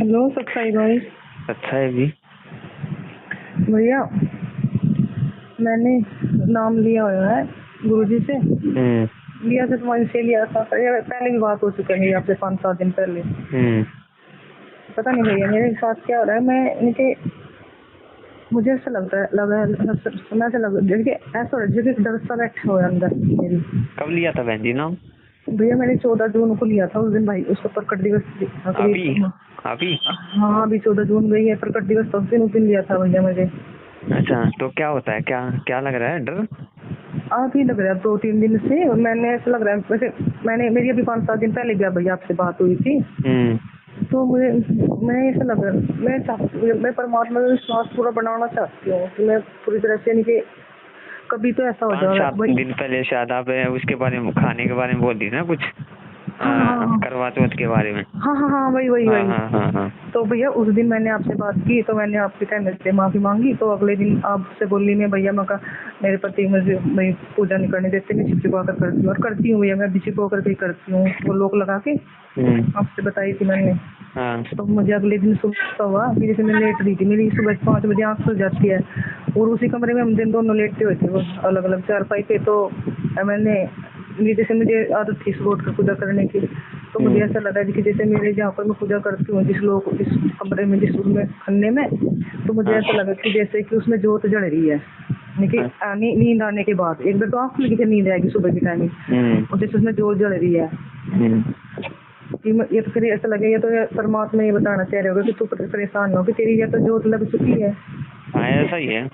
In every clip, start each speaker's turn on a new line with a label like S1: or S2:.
S1: Hello सत्साई भाई।
S2: अच्छा है जी।
S1: भैया मैंने नाम लिया हुआ है गुरुजी से। लिया था तुम्हारी से लिया था, पहले भी बात हो चुकी है मेरी आपसे 5-7 दिन पहले। पता नहीं भैया मेरे साथ क्या हो रहा है। मैं इनके मुझे ऐसा लगता है समय से लग जैसे ऐसा हो रहा है जैसे डर सा बैठा हुआ है अंदर मेरी।
S2: कब लिया था बहन जी नाम?
S1: भैया मैंने 14 जून को लिया था उस दिन भाई, उसका प्रकट दिवस था
S2: अभी
S1: करीब।
S2: अभी
S1: हाँ अभी 14 जून गई है, प्रकट दिवस था उस दिन लिया था भैया मुझे।
S2: अच्छा, तो क्या होता है, क्या क्या लग रहा है? डर
S1: आप ही लग रहा है 2-3 दिन से। मैंने ऐसा लग रहा है वैसे मेरी अभी 5-7 दिन पहले गया भैया आपसे बात हुई थी। तो मैं ऐसा लग रहा है मैं परमात्मा में विश्वास पूरा बनाना चाहती हूँ कि मैं पूरी तरह से इनके कभी तो ऐसा हो जाएगा
S2: 5-7 दिन पहले शायद आप उसके बारे में, खाने के बारे में बोल दी ना कुछ।
S1: हाँ
S2: करवा चौथ के बारे में।
S1: हाँ वही
S2: हाँ।
S1: तो भैया उस दिन मैंने आपसे बात की तो मैंने आपके कहने से माफी मांगी। तो अगले दिन आपसे बोली मैं भैया मैं मेरे पति मुझे मैं पूजा नहीं करने देते, मैं छिपा कर करती हूँ और करती हूँ भैया, मैं भी छिपा करके ही करती हूँ वो लोग लगा के आपसे बताई थी मैंने। तो मुझे अगले दिन सुबह हुआ कि जैसे मैं लेट रही थी, मेरी सुबह 5 बजे आँख खुल जाती है और उसी कमरे में हम दिन दोनों लेटते हुए थे वो अलग अलग चारपाई पे। तो मैंने जैसे मुझे आदत थी सुबह उठ कर पूजा करने की। तो मुझे ऐसा लगा कि जैसे मेरे जहाँ पर मैं पूजा करती हूँ जिस कमरे में जिस रूम में खन्ने में, तो मुझे ऐसा लगा कि जैसे कि उसमें जोत जल रही है। नींद आने के बाद एक बार तो आँख खुल के नींद आएगी सुबह की टाइमिंग और जैसे उसमें जोत जल रही है कि ये तो फिर ऐसा लगे ये तो परमात्मा ये बताना चाह रहे होगा कि तू परेशान हो कि तेरी या तो जोत लग चुकी है।
S2: ऐसा ही है।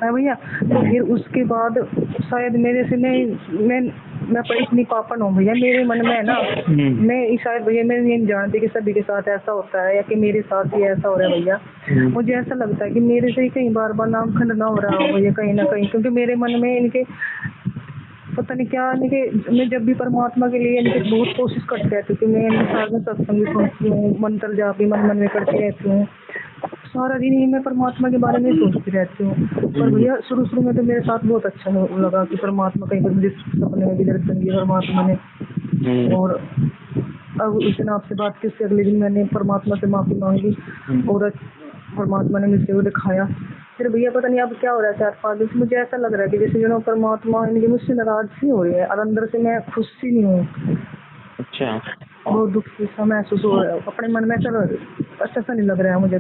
S1: हाँ भैया। तो फिर उसके बाद शायद मेरे से मैं पर इतनी पापन हूँ भैया मेरे मन में है ना। मैं शायद भैया मैं ये नहीं जानती कि सभी के साथ ऐसा होता है या कि मेरे साथ ही ऐसा हो रहा है भैया। मुझे ऐसा लगता है कि मेरे से ही कई बार नाम खंडना हो रहा हो भैया कहीं ना कहीं, क्योंकि मेरे मन में इनके पता नहीं क्या इनके मैं जब भी परमात्मा के लिए इनके बहुत कोशिश करती रहती हूँ कि मैं इनके साथ में सत्संग भी सुनती हूँ, मंत्र जाप भी मन में करती रहती हूँ। सारा दिन ही मैं परमात्मा के बारे में सोचती रहती हूँ। पर भैया शुरू में तो मेरे साथ बहुत अच्छा लगा कि परमात्मा कहीं पर मुझे सपने में भी दर्शन दिया परमात्मा ने। और अब उस दिन आपसे बात की उससे अगले दिन मैंने परमात्मा से माफी मांगी और परमात्मा ने मुझसे वो दिखाया। फिर भैया पता नहीं अब क्या हो रहा है 4-5 दिन से मुझे ऐसा लग रहा है कि जैसे जो परमात्मा इनकी मुझसे नाराज सी हो रही है और अंदर से मैं खुश सी नहीं हूँ।
S2: अच्छा,
S1: बहुत दुखी सा महसूस हो रहा है अपने मन में, चलो अच्छा सा नहीं लग रहा है मुझे।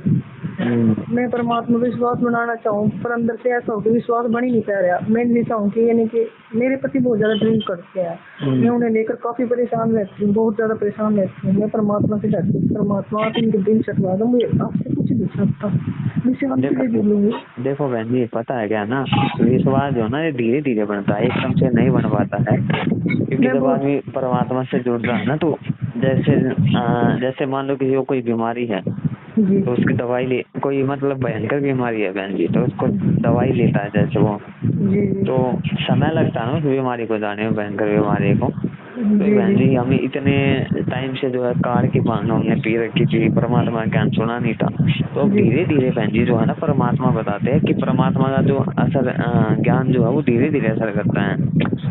S1: मैं परमात्मा विश्वास बनाना चाहूँ पर अंदर से ऐसा हो कि विश्वास बन ही नहीं पा रहा। मैं नहीं चाहूँ कि यानी कि मेरे पति बहुत ज़्यादा ड्रिंक करते हैं, मैं उन्हें लेकर काफ़ी परेशान रहती हूँ, बहुत ज़्यादा परेशान रहती हूँ। मैं परमात्मा से कहती हूँ परमात्मा आप इनके ड्रिंक छटवा दो, मुझे आपसे कुछ नहीं सकता, मैं शांति से जी लूँगी।
S2: देखो बहन जी, पता है क्या ना, विश्वास जो ना ये धीरे धीरे बनता है, एकदम से नहीं बन पाता है। क्योंकि जब आदमी परमात्मा से जुड़ रहा है ना, तो जैसे मान लो किसी को कोई बीमारी है तो उसकी दवाई ले, कोई मतलब भयंकर बीमारी है बहन जी, तो उसको दवाई लेता है जैसे वो, तो समय लगता है ना उस बीमारी को जाने में, भयंकर बीमारी को। तो बहन जी हमें इतने टाइम से जो है कार की पान हमने पी रखी थी, परमात्मा ज्ञान सुना नहीं था। तो अब धीरे धीरे बहन जी जो है ना, परमात्मा बताते हैं कि परमात्मा का जो असर ज्ञान जो है वो धीरे धीरे असर करता है।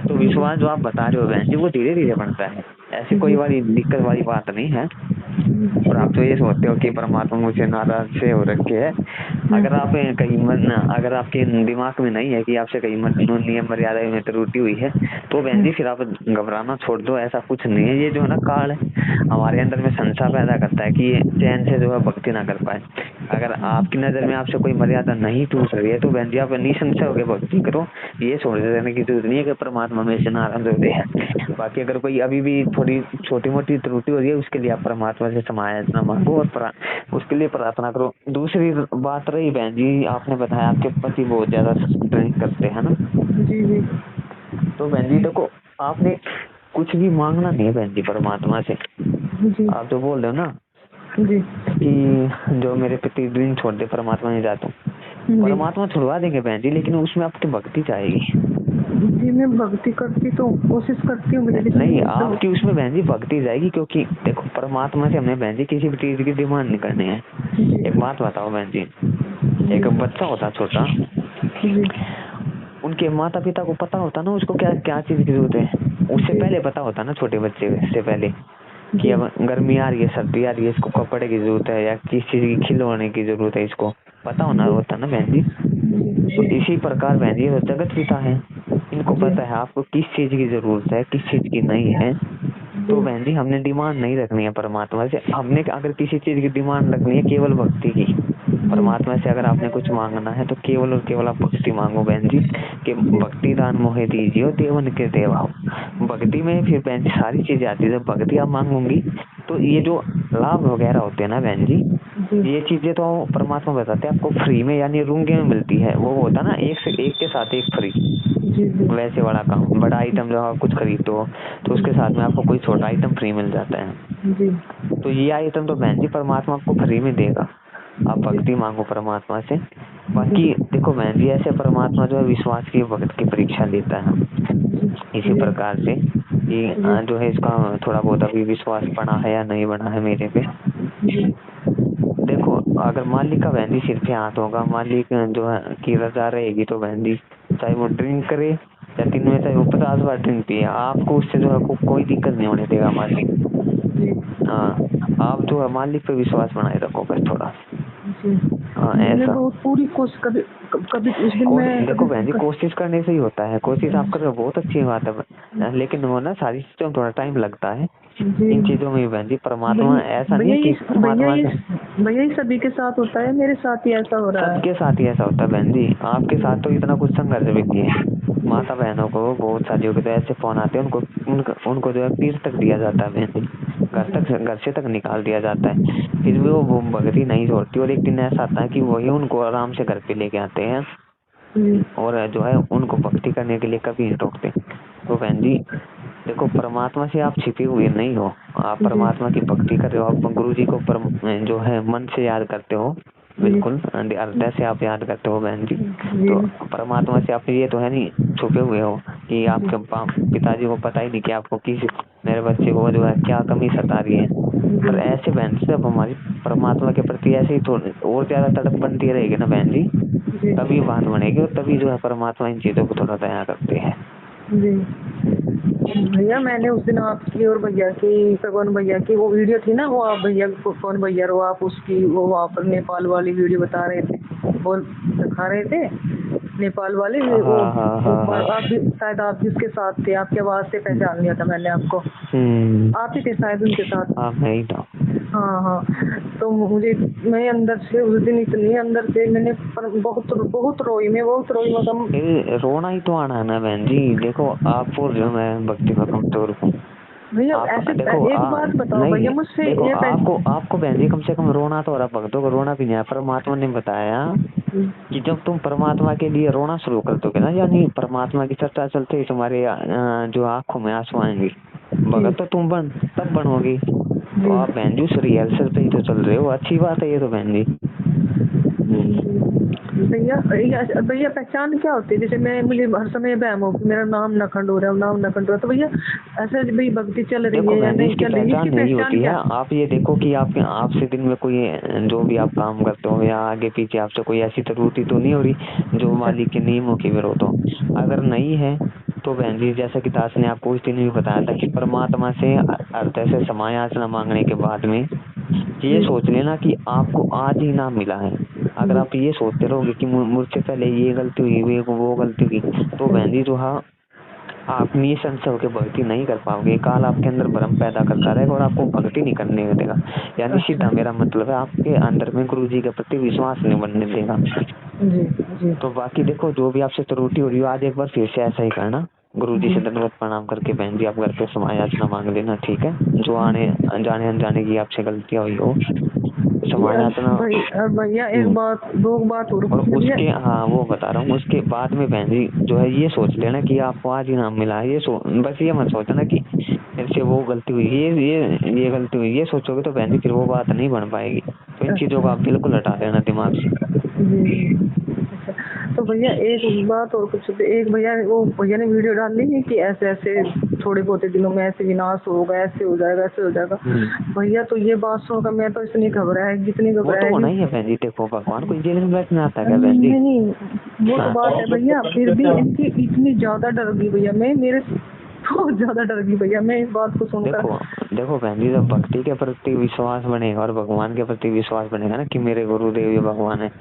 S2: तो विश्वास जो आप बता रहे हो बहन जी वो धीरे धीरे बनता है, ऐसी कोई वाली दिक्कत वाली बात नहीं है। और आप तो ये सोचते हो कि परमात्मा मुझे नाराज से हो रखे है। अगर आप अगर आपके दिमाग में नहीं है कि आपसे कहीं नियम मर्यादा में त्रुटि हुई है, तो बहन जी फिर आप घबराना छोड़ दो, ऐसा कुछ नहीं है। ये जो है ना काल है हमारे अंदर में संशय पैदा करता है कि ये चैन से जो है भक्ति ना कर पाए। अगर आपकी नजर में आपसे कोई मर्यादा नहीं टूट रही है तो बहन जी आप निसंशय होकर भक्ति करो, ये सोच रहने की जरूरत नहीं है कि परमात्मा में से नाराज हो रहे हैं। बाकी अगर कोई अभी भी थोड़ी छोटी मोटी त्रुटि हो रही है उसके लिए आप परमात्मा से क्षमा मांगो और उसके लिए प्रार्थना करो। दूसरी बात रही बहन जी, आपने बताया आपके पति बहुत ज्यादा ड्रिंक करते हैं ना।
S1: जी
S2: तो बहन जी देखो, आपने कुछ भी मांगना नहीं है बहन जी परमात्मा से। आप तो बोल रहे हो ना कि जो मेरे पति ड्रिंक छोड़ दे परमात्मा नहीं जाता हूँ, परमात्मा छुड़वा देंगे बहन जी, लेकिन उसमें आपकी भक्ति चाहिए।
S1: जी मैं भक्ति करती तो कोशिश करती हूँ
S2: नहीं, आपकी उसमें बहन जी भक्ति जाएगी, क्योंकि देखो परमात्मा से हमने बहन जी किसी भी चीज की डिमांड नहीं करनी है। एक बात बताओ बहन जी, एक बच्चा होता छोटा, उनके माता पिता को पता होता ना उसको क्या क्या चीज की जरूरत है, उससे पहले पता होता ना छोटे बच्चे से पहले कि अब गर्मी आ रही है, सर्दी आ रही है, इसको कपड़े की जरूरत है या किस चीज की खिलौने की जरूरत है, इसको पता होना होता ना बहन जी। तो इसी प्रकार बहन जी वो जगत पिता है, इनको पता है आपको किस चीज की जरूरत है, किस चीज की नहीं है। तो बहन जी हमने डिमांड नहीं रखनी है परमात्मा से। हमने अगर किसी चीज की डिमांड रखनी है केवल भक्ति की, परमात्मा से अगर आपने कुछ मांगना है तो केवल और केवल आप भक्ति मांगो बहन जी, कि भक्ति दान मोहे दीजिए देवन के देवा। भक्ति में फिर बहन जी सारी चीजें आती है। जब भक्ति आप मांगोगी तो ये जो लाभ वगैरह होते हैं ना बहन जी, ये चीजें तो परमात्मा बताते हैं आपको फ्री में, यानी रूंगे में मिलती है। वो होता ना एक से एक के साथ एक फ्री, वैसे बड़ा काम, बड़ा आइटम जब आप कुछ खरीदते हो तो उसके साथ में आपको कोई छोटा आइटम फ्री मिल जाता है। तो ये आइटम तो बहन जी परमात्मा आपको फ्री में देगा। आप भक्ति मांगो परमात्मा से। बाकी देखो बहन जी ऐसे परमात्मा जो है विश्वास की भक्त की परीक्षा लेता है। इसी प्रकार से ये जो है इसका थोड़ा बहुत अभी विश्वास बना है या नहीं बना है मेरे पे। देखो अगर मालिक का बहन जी सिर पे हाथ होगा, मालिक जो है की रजा रहेगी तो बहन जी चाहे वो ड्रिंक करे या दिन में चाहे वो 50 बार ड्रिंक पिए, आपको उससे जो है कोई दिक्कत नहीं होने देगा मालिक। हाँ आप जो है मालिक पे विश्वास बनाए रखो बस थोड़ा। हाँ ऐसा
S1: पूरी कोशिश कभी उस दिन में
S2: देखो बहन जी कोशिश करने से ही होता है। कोशिश आप कर रहे हो बहुत अच्छी बात है, लेकिन वो ना सारी चीजों में थोड़ा टाइम लगता है। इन चीजों में बहन जी परमात्मा ऐसा नहीं कि परमात्मा
S1: भैया ही सभी के साथ होता है, मेरे साथ ही ऐसा हो रहा है।
S2: सबके साथ ही ऐसा होता है बहन जी। आपके साथ तो इतना कुछ संघर्ष भी नहीं है। माता बहनों को बहुत साथियों के तो ऐसे फोन आते हैं, उनको जो है पीर तक दिया जाता है बहन जी, घर से तक निकाल दिया जाता है, फिर भी वो भक्ति नहीं छोड़ती। और एक दिन ऐसा आता है कि वही उनको आराम से घर पे लेके आते हैं और जो है उनको भक्ति करने के लिए कभी नहीं रोकते। तो बहन जी देखो परमात्मा से आप छिपे हुए नहीं हो, आप परमात्मा की भक्ति कर रहे हो। आप गुरु जी को जो है मन से याद करते हो, बिल्कुल हृदय से आप याद करते हो बहन जी। तो परमात्मा से आप ये तो है नहीं छुपे हुए हो कि आपके पिताजी को पता ही नहीं कि आपको किस मेरे बच्चे को जो है क्या कमी सता रही है। पर ऐसे बहन जी जब हमारी परमात्मा के प्रति ऐसे ही थोड़ी और ज्यादा तड़प बनती रहेगी ना बहन जी, तभी बात बनेगी और तभी जो है परमात्मा इन चीजों को थोड़ा दया करते हैं।
S1: भैया मैंने उस दिन आपकी और भैया की कौन भैया की वो वीडियो थी ना, वो आप भैया कौन भैया रो आप उसकी वो वहाँ पर नेपाल वाली वीडियो बता रहे थे, वो दिखा रहे थे नेपाल वाले। वो आप भी शायद आप जिसके साथ थे, आपके आवाज से पहचान लिया था मैंने आपको। आप ही थे शायद उनके साथ। हाँ तो मुझे मैं अंदर से उस दिन इतनी अंदर से मैंने बहुत रोई मतलब
S2: रोना ही तो आना है ना बहन जी। देखो आप बोल रहे हो मैं भक्ति में कमजोर हूँ
S1: भैया, ऐसे देखो एक बात बताओ भैया मुझसे
S2: आपको बहन जी कम से कम रोना तो हो रहा, भक्तों को रोना भी नहीं है। परमात्मा ने बताया कि जब तुम परमात्मा के लिए रोना शुरू कर दोगे ना, यानी परमात्मा की चर्चा चलते ही तुम्हारे जो आंखों में आंसू आएंगे, भगत तो तुम तब बनोगी। तो आप बहन जी उस रिहर्सल पे ही तो चल रहे हो, अच्छी बात है ये तो बहन जी।
S1: भैया पहचान क्या होती है? जैसे मुझे हर समय बहम हो मेरा नाम नखंड हो रहा है, तो भैया ऐसे भाई भक्ति चल रही है या नहीं चल रही है, इसकी
S2: नहीं होती है। आप ये देखो कि आपसे दिन में कोई जो भी आप काम करते हो या आगे पीछे आपसे कोई ऐसी त्रुटि तो नहीं हो रही जो मालिक के नियमों के विरोध हो। अगर नहीं है तो बहन जी जैसा कि दास ने आपको उस दिन भी बताया था कि परमात्मा से हृदय से समायाचना मांगने के बाद में ये सोच लेना कि आपको आज ही नाम मिला है। अगर आप ये सोचते रहोगे कि मुझसे पहले ये गलती हुई वो गलती हुई, तो बहन जी जो है आप निसंशय होकर भक्ति नहीं कर पाओगे। काल आपके अंदर भ्रम पैदा करता रहेगा और आपको भक्ति नहीं करने देगा। यानी सीधा मेरा मतलब है आपके अंदर में गुरु जी के प्रति विश्वास नहीं बनने देगा। तो बाकी देखो जो भी आपसे त्रुटि हो रही हो, आज एक बार फिर से ऐसा ही करना, गुरु जी से दंडवत प्रणाम करके बहन जी आप घर पे समायाचना मांग लेना, ठीक है। जो जाने अनजाने की आपसे गलतियां हुई हो समायाचना।
S1: भैया एक बात दो बात और
S2: उसके वो बता रहा हूँ, उसके बाद में बहन जी जो है ये सोच लेना कि आपको आज ही नाम मिला है। बस ये मत सोचना कि मेरे से वो गलती हुई, ये गलती हुई, ये सोचोगे तो बहन जी फिर वो बात नहीं बन पाएगी। तो इन चीजों को आप बिल्कुल हटा देना दिमाग से।
S1: तो भैया एक बात और कुछ, एक भैया ने वीडियो डाल दी कि ऐसे ऐसे थोड़े बहुत दिनों में ऐसे विनाश होगा, ऐसे हो जाएगा। भैया तो ये बात सुनकर मैं तो इतनी घबराई
S2: वो नहीं है बहन जी। देखो भगवान को जेल में बैठना आता है बहन जी?
S1: नहीं वो तो बात है भैया, फिर भी इनकी इतनी ज्यादा डर गई भैया मैं। बहुत ज्यादा डर गई भैया मैं इस बात को सुनकर।
S2: देखो देखो बहन जी, जब भक्ति के प्रति विश्वास बनेगा और भगवान के प्रति विश्वास बनेगा ना कि मेरे गुरुदेव ये भगवान है,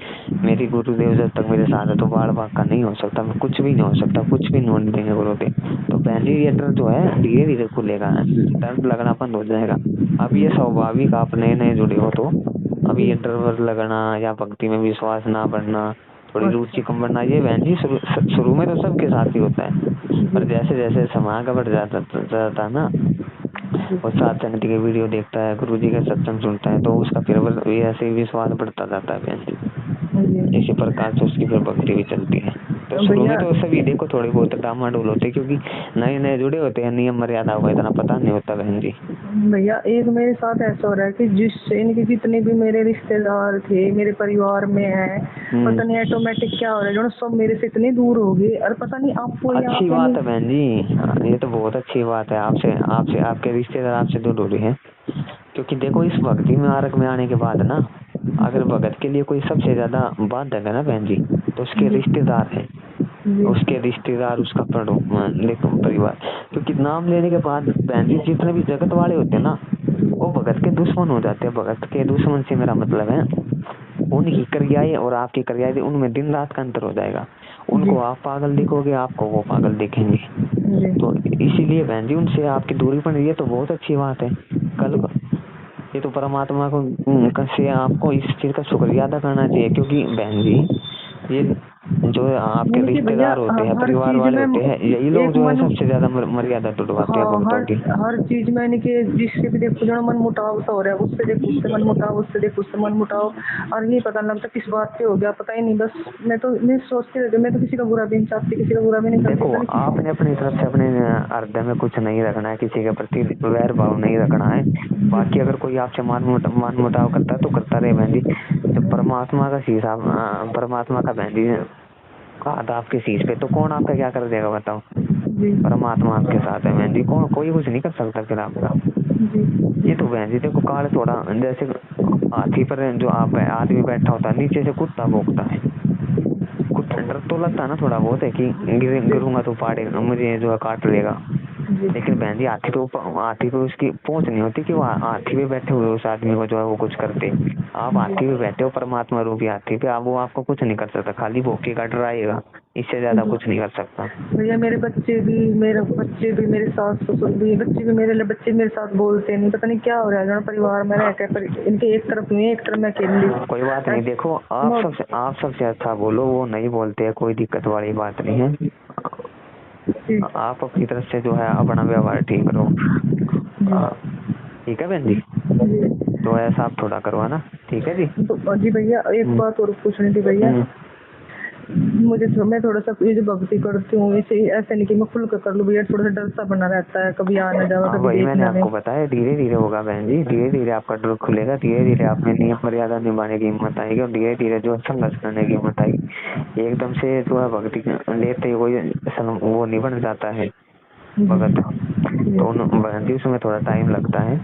S2: मेरी गुरुदेव जब तक मेरे साथ है तो बाढ़ भाग का नहीं हो सकता, कुछ भी नहीं हो सकता, कुछ भी नहीं देंगे गुरुदेव। तो बहन जी ये डर जो है धीरे धीरे खुलेगा, डर लगना बंद हो जाएगा। अब ये स्वाभाविक, आप नए नए जुड़े हो तो अभी ये डर वर लगना या भक्ति में विश्वास ना बढ़ना, थोड़ी रुचि कम बढ़ना, ये बहन जी शुरू में तो सबके साथ ही होता है, पर जैसे जैसे समय का बढ़ जाता है ना, और सत्संग की वीडियो देखता है, गुरुजी का सत्संग सुनता है, तो उसका फिर ऐसे ही विश्वास बढ़ता जाता है बहन जी। इसी प्रकार से उसकी फिर भक्ति भी चलती है। तो शुरू में तो सभी देखो थोड़ी बहुत डामाडोल होते, क्योंकि नए नए जुड़े होते हैं, नियम मर्यादा का इतना पता नहीं होता बहन जी।
S1: भैया एक मेरे साथ ऐसा हो रहा है कि जिससे इनके जितने भी मेरे रिश्तेदार थे मेरे परिवार में है, पता नहीं ऑटोमेटिक क्या हो रहा है, जो सब मेरे से इतने दूर हो गए। और पता नहीं आपको
S2: अच्छी बात है बहन जी, ये तो बहुत अच्छी बात है। आपसे आपसे आपके रिश्तेदार आपसे दूर हो रहे हैं, क्योंकि देखो इस भक्ति में मार्ग में आने के बाद ना, अगर भगत के लिए कोई सबसे ज्यादा बाधक है ना बहन जी, तो उसके रिश्तेदार है, उसके रिश्तेदार, उसका परिवार। क्योंकि नाम लेने के बाद बहन जी जितने भी जगत वाले होते हैं ना, वो भगत के दुश्मन हो जाते हैं। भगत के दुश्मन से मेरा मतलब है उनकी क्रियाएं और आपकी क्रियाएं, उनमें दिन रात का अंतर हो जाएगा। उनको आप पागल दिखोगे, आपको वो पागल दिखेंगे। तो इसीलिए बहन जी उनसे आपकी दूरी पर, ये तो बहुत अच्छी बात है। कल ये तो परमात्मा को से आपको इस चीज का शुक्रिया अदा करना चाहिए, क्योंकि बहन जी ये जो आपके रिश्तेदार होते हैं, परिवार वाले होते हैं, यही लोग जो है सबसे ज्यादा मर्यादा टूटवाते हैं भक्तों की।
S1: हर चीज में इनके जिससे भी देखो जो मन मुटाव सा हो रहा है, उससे देखो उससे मन मुटाव, उससे देखो उससे मन मुटाव, और ये पता नहीं लगता किस बात पे हो गया, पता ही नहीं। बस मैं तो सोचती रहती हूँ, मैं तो किसी का बुरा भी नहीं चाहती, किसी का बुरा भी नहीं चाहती।
S2: देखो आपने अपनी तरफ से अपने हृदय में कुछ नहीं रखना है, किसी के प्रति वैर भाव नहीं रखना है। बाकी अगर कोई आपसे मान मुटाव करता है तो करता रहे बहन जी। जब परमात्मा का शीश परमात्मा का बहन जी हाथ आपके शीश पे, तो कौन आपका क्या कर देगा बताओ। परमात्मा आपके साथ है बहन जी, कौन कोई कुछ नहीं कर सकता फिर आपका। ये तो बहन जी देखो काल थोड़ा जैसे हाथी पर जो आप आदमी बैठा होता है, नीचे से कुत्ता भौंकता है, डर तो लगता है ना थोड़ा बहुत है कि गिरूंगा तो पाड़ेगा मुझे, जो है काट लेगा। लेकिन बहन जी हाथी पे उसकी पहुंच नहीं होती कि वो हाथी पे बैठे हुए उस आदमी को जो है वो कुछ करते। आप हाथी पे बैठे हो, परमात्मा रूपी हाथी पे, आप वो आपको कुछ नहीं कर सकता, खाली भौंके का डराएगा, इससे ज्यादा कुछ नहीं कर सकता। भैया मेरे बच्चे भी मेरे सास ससुर भी, बच्चे मेरे साथ बोलते नहीं, पता नहीं क्या हो रहा है परिवार में रह कर, इनके एक तरफ में एक तरफ में अकेली। कोई बात नहीं, देखो आप सबसे अच्छा बोलो, वो नहीं बोलते हैं, कोई दिक्कत वाली बात नहीं है। आप अपनी तरफ से जो है अपना व्यवहार ठीक करो, ठीक है बहन जी। तो ऐसा आप थोड़ा करवाना, ठीक है जी। तो जी भैया एक बात और पूछनी थी भैया, मैं थोड़ा सा ये जो भक्ति करती हूँ इसे ऐसे नहीं कि मैं खुल कर लूँ भैया, थोड़ा सा डर सा बना रहता है, कभी आ ना जाओ कभी वही मैंने आपको बताया, धीरे धीरे होगा बहन जी, धीरे धीरे आपका डर खुलेगा, धीरे धीरे आप में नियम मर्यादा निभाने की हिम्मत आएगी, और धीरे धीरे जो संघर्ष करने की हिम्मत आएगी। एकदम से जो है भक्ति लेते कोई वो नहीं बन जाता है भगत, तो बहन जी उसमें थोड़ा टाइम लगता है।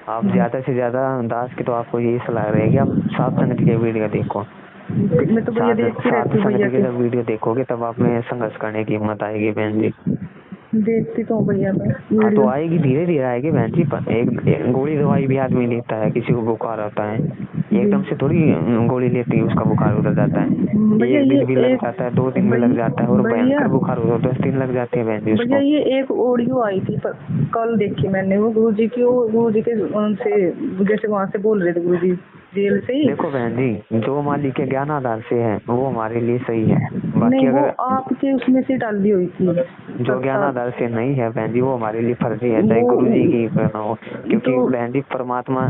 S2: आप ज्यादा से ज्यादा दास की तो आपको यही सलाह रहेगी, आप सत्संग की वीडियो देखो, मैं तो भैया देखती रहती हूँ भैया, जब वीडियो देखोगे तब आप में संघर्ष करने की हिम्मत आएगी बहन जी। देखती तो भैया मैं, हाँ तो आएगी, धीरे धीरे आएगी बहन जी। एक गोली दवाई भी आदमी लेता है, किसी को बुखार आता है, एकदम से थोड़ी गोली लेती है उसका बुखार उतर जाता है, एक दिन भी लग जाता है, 2 दिन भी लग जाता है, और भयंकर बुखार हो तो 10 दिन लग जाते हैं बहन जी। भैया ये एक ऑडियो आई थी कल देखी मैंने, वो गुरुजी के उनसे जैसे वहाँ से बोल रहे थे गुरुजी जेल से ही। देखो बहन जी जो मालिक के ज्ञान आधार से है वो हमारे लिए सही है, बाकी अगर आपके उसमें से डाल दी हुई थी जो ज्ञान आधार से नहीं है बहन जी, वो हमारे लिए फर्जी है, चाहे गुरु जी की करना हो, क्योंकि बहन जी परमात्मा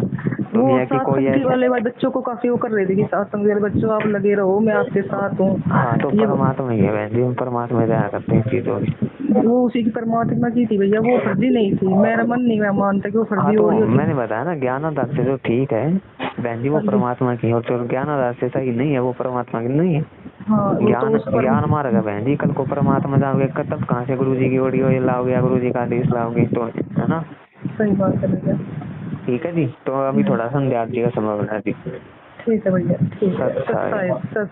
S2: दुनिया की कोई ऐसी वाले बच्चों को काफी वो कर रहे थे कि सत्संग वाले बच्चों आप लगे रहो, मैं आपके साथ हूँ। हाँ तो परमात्मा ही है बहन जी, हम परमात्मा जाया करते हैं चीजों की, वो उसी की परमात्मा की थी भैया, वो फर्जी नहीं थी, मेरा मन नहीं मैं मानता कि वो फर्जी हो रही है। मैंने बताया ना ज्ञान आधार से जो ठीक है बहन जी वो परमात्मा की, और जो ज्ञान आधार से सही नहीं है वो परमात्मा की नहीं है। ज्ञान मार्ग है बहन जी, कल को परमात्मा जाओगे तब कहाँ से गुरु जी की ऑडियो लाओगे या गुरु जी का आदेश लाओगे, तो है ना। सही बात है भैया, ठीक है जी। तो अभी थोड़ा संध्या आरती का समय बना दी, ठीक है भैया, ठीक है।